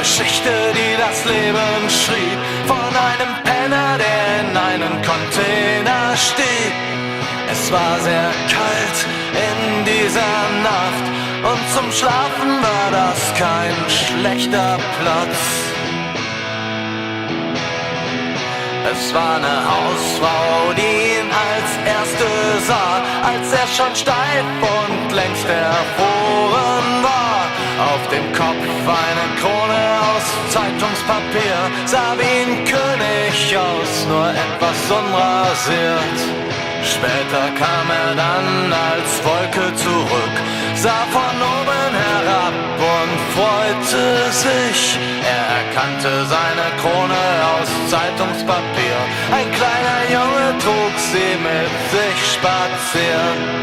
Geschichte, die das Leben schrieb, von einem Penner, der in einen Container stieg. Es war sehr kalt in dieser Nacht und zum Schlafen war das kein schlechter Platz. Es war eine Hausfrau, die ihn als erste sah, als er schon steif und längst erfroren war. Auf dem Kopf eine Krone aus Zeitungspapier, sah wie ein König aus, nur etwas unrasiert. Später kam er dann als Wolke zurück, sah von oben herab und freute sich. Er erkannte seine Krone aus Zeitungspapier, ein kleiner Junge trug sie mit sich spazieren.